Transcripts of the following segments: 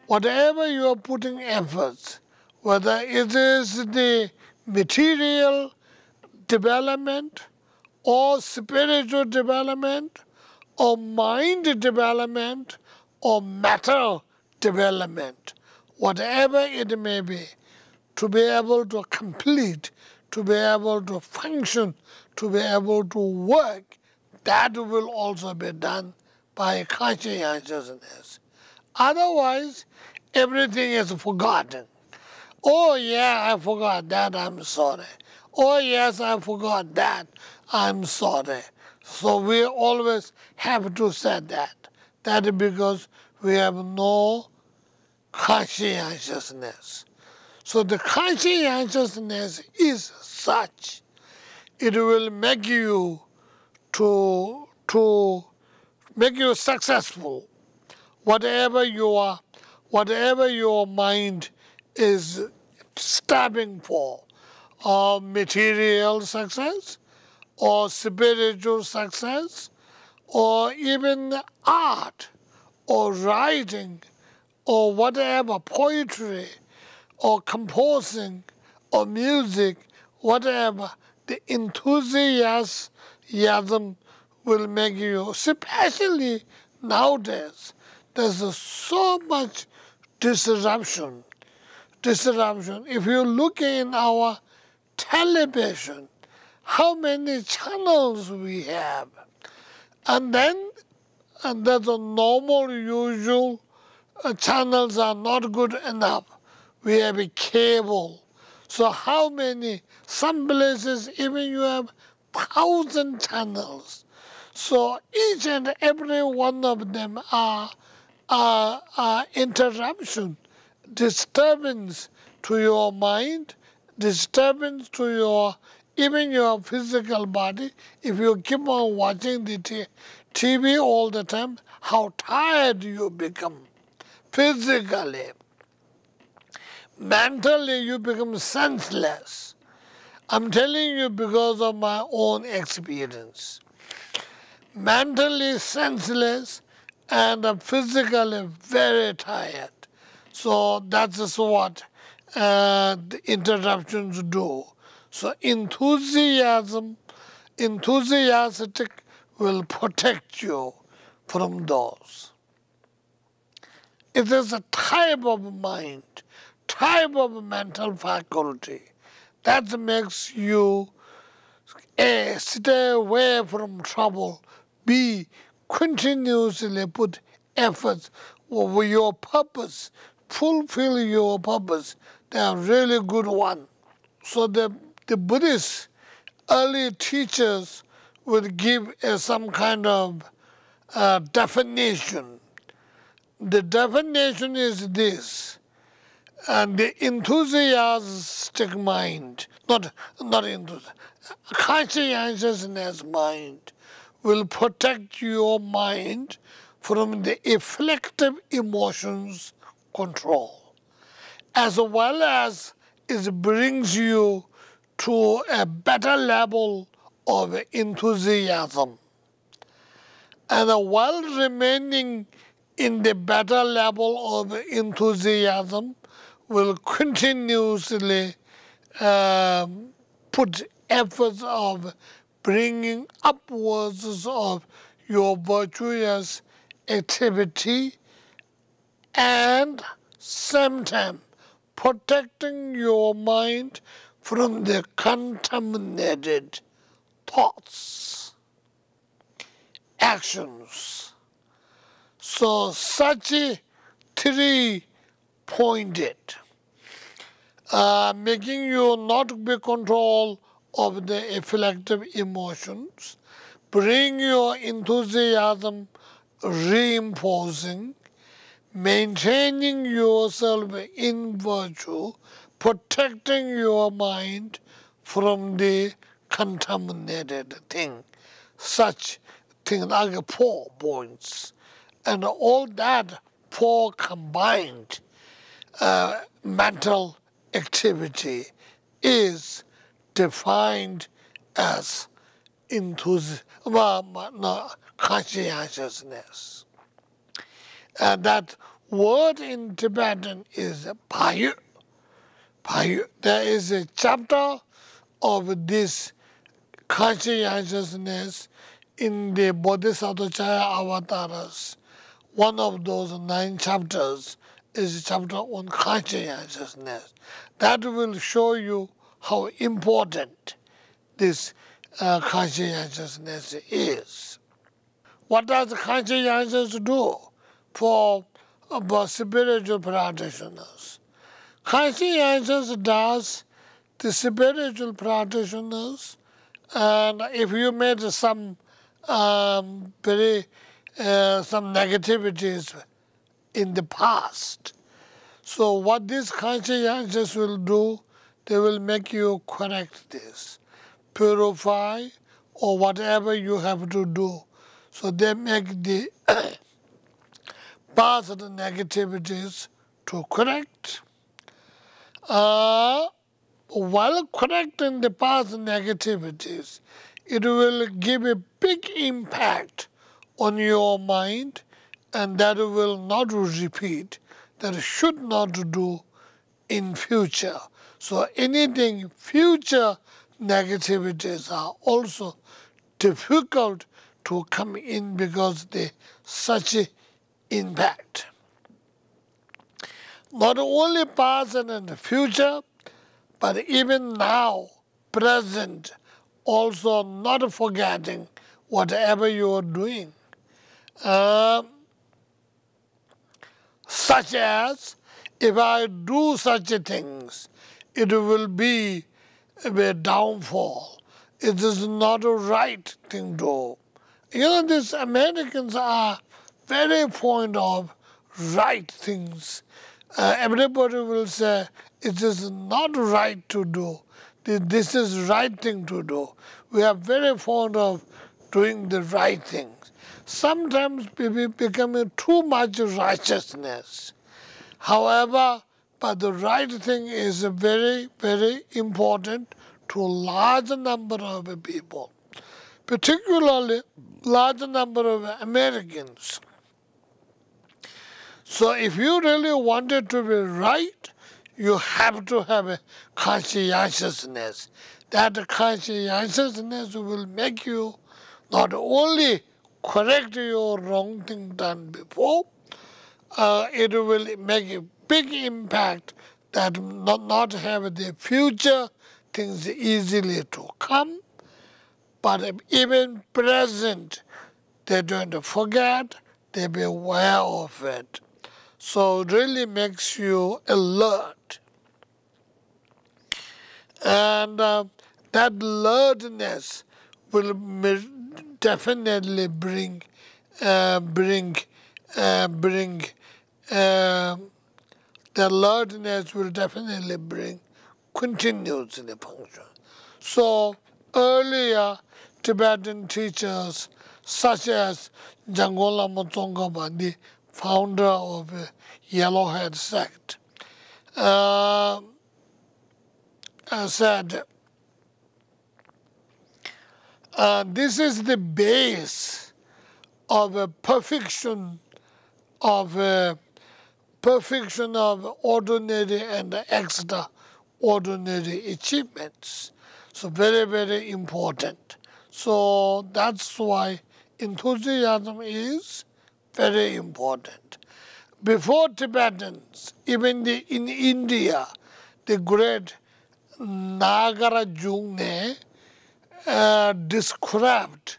whatever you are putting efforts, whether it is the material development or spiritual development or mind development or matter development, whatever it may be, to be able to complete, to be able to function, to be able to work, that will also be done by conscientiousness. Otherwise, everything is forgotten. Oh yeah, I forgot that, I'm sorry. Oh yes, I forgot that, I'm sorry. So we always have to say that. That is because we have no conscientiousness. So the conscientiousness is such, it will make you to make you successful. Whatever your mind is striving for, or material success, or spiritual success, or even art, or writing, or whatever, poetry, or composing, or music, whatever, the enthusiasm will make you, especially nowadays, there's so much disruption. If you look in our television, how many channels we have, and then the normal, usual channels are not good enough. We have a cable. So how many? Some places even you have 1,000 channels. So each and every one of them are interruption, disturbance to your mind, disturbance to your even your physical body. If you keep on watching the TV all the time, how tired you become physically. Mentally, you become senseless. I'm telling you because of my own experience. Mentally senseless and physically very tired. So that is what the interruptions do. So enthusiastic will protect you from those. It is a type of mind, type of mental faculty that makes you A, stay away from trouble, B, continuously put efforts over your purpose, fulfill your purpose. They are really good one. So the Buddhist early teachers would give some kind of definition. The definition is this, and the enthusiastic mind, not enthusiastic, conscientiousness mind will protect your mind from the afflictive emotions control, as well as it brings you to a better level of enthusiasm. And while remaining in the better level of enthusiasm, will continuously put efforts of bringing upwards of your virtuous activity and same time protecting your mind from the contaminated thoughts, actions. So such a three-pointed, making you not be control of the afflictive emotions, bring your enthusiasm reinforcing, maintaining yourself in virtue, protecting your mind from the contaminated thing, such things like 4 points. And all that 4 combined mental activity is defined as conscientiousness. And that word in Tibetan is payu. Payu. There is a chapter of this conscientiousness in the Bodhisattva Chaya Avatars. One of those 9 chapters is a chapter on conscientiousness. That will show you how important this conscientiousness is. What does conscientiousness do for spiritual practitioners? Conscientiousness does the spiritual practitioners, and if you made some negativities in the past, so what this conscientiousness will do, they will make you correct this, purify, or whatever you have to do. So they make the past negativities to correct. While correcting the past negativities, it will give a big impact on your mind, and that will not repeat, that should not do in future. So anything future negativities are also difficult to come in because they such an impact. Not only past and future, but even now, present, also not forgetting whatever you are doing. Such as, if I do such things, it will be a downfall. It is not a right thing to do. You know, these Americans are very fond of right things. Everybody will say, it is not right to do. This is right thing to do. We are very fond of doing the right things. Sometimes people become too much righteousness. However, but the right thing is very, very important to a large number of people, particularly large number of Americans. So if you really wanted to be right, you have to have a conscientiousness. That conscientiousness will make you not only correct your wrong thing done before, it will make a big impact that not have the future things easily to come, but even present, they don't forget, they be aware of it. So it really makes you alert. And that alertness will definitely bring the alertness will definitely bring continuously function. So earlier Tibetan teachers such as Jangol Lama Tsongkhapa, the founder of the Yellowhead sect, said, this is the base of a perfection of ordinary and extraordinary achievements. So very, very important. So that's why enthusiasm is very important. Before Tibetans, even in India, the great Nagarjuna described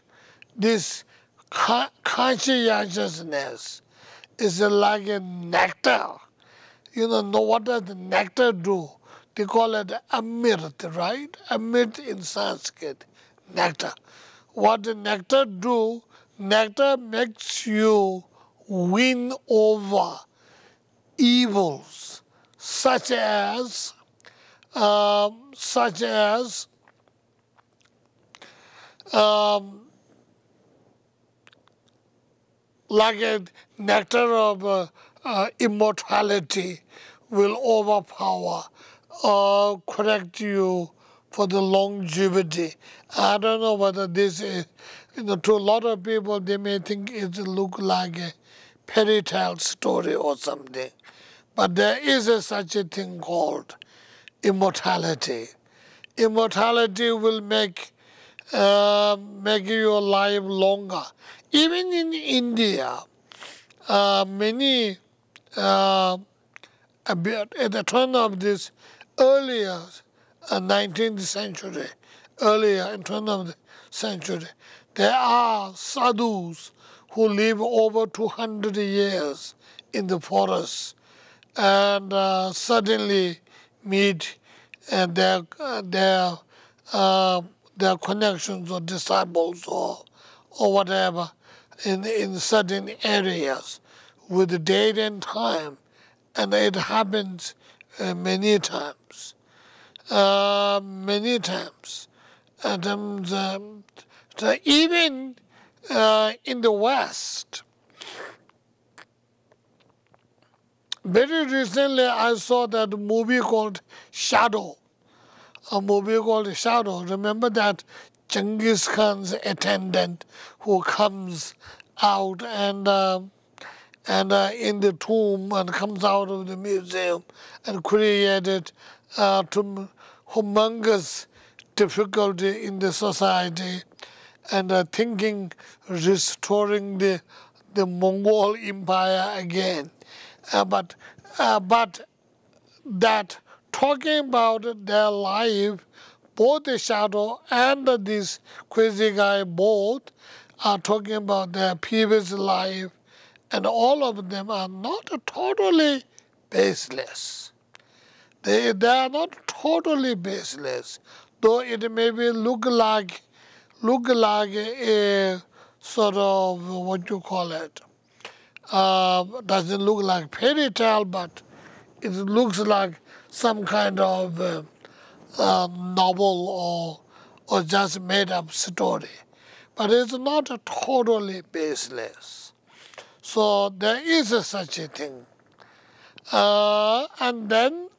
this conscientiousness is like a nectar. You know what does the nectar do? They call it Amrit, right? Amrit in Sanskrit, nectar. What the nectar do? Nectar makes you win over evils, such as like a nectar of immortality will overpower or correct you for the longevity. I don't know whether this is, to a lot of people, they may think it look like a fairy tale story or something. But there is such a thing called immortality. Immortality will make your life longer. Even in India, many at the turn of this earlier 19th century, earlier in turn of the century, there are sadhus who live over 200 years in the forest and suddenly meet their connections or disciples or whatever in certain areas with the date and time, and it happens many times. Many times. And even in the West, very recently I saw that movie called Shadow. A movie called Shadow. Remember that Genghis Khan's attendant who comes out and in the tomb and comes out of the museum and created humongous difficulty in the society and thinking restoring the Mongol Empire again. But that talking about their life, both the Shadow and this crazy guy both are talking about their previous life, and all of them are not totally baseless. They are not totally baseless, though it may be look like a sort of, what you call it, doesn't look like fairy tale, but it looks like some kind of novel or just made up story. But it's not totally baseless. So there is such a thing. And then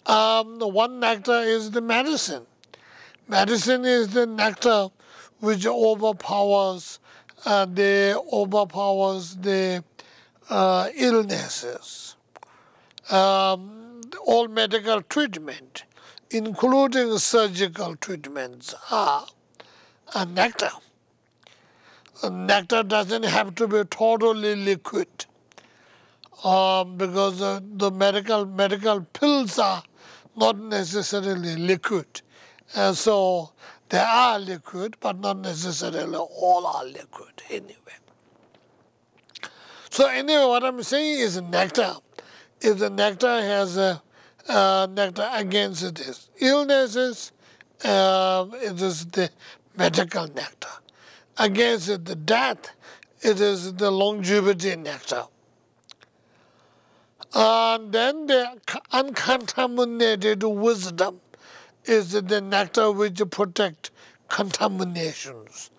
one nectar is the medicine. Medicine is the nectar which overpowers the illnesses. All medical treatment, including surgical treatments, are a nectar. Nectar doesn't have to be totally liquid because the medical pills are not necessarily liquid. And so they are liquid, but not necessarily all are liquid anyway. So anyway, what I'm saying is nectar. If the nectar has a nectar against these illnesses, it is the medical nectar. Against the death, it is the longevity nectar. And then the uncontaminated wisdom is the nectar which protects contaminations.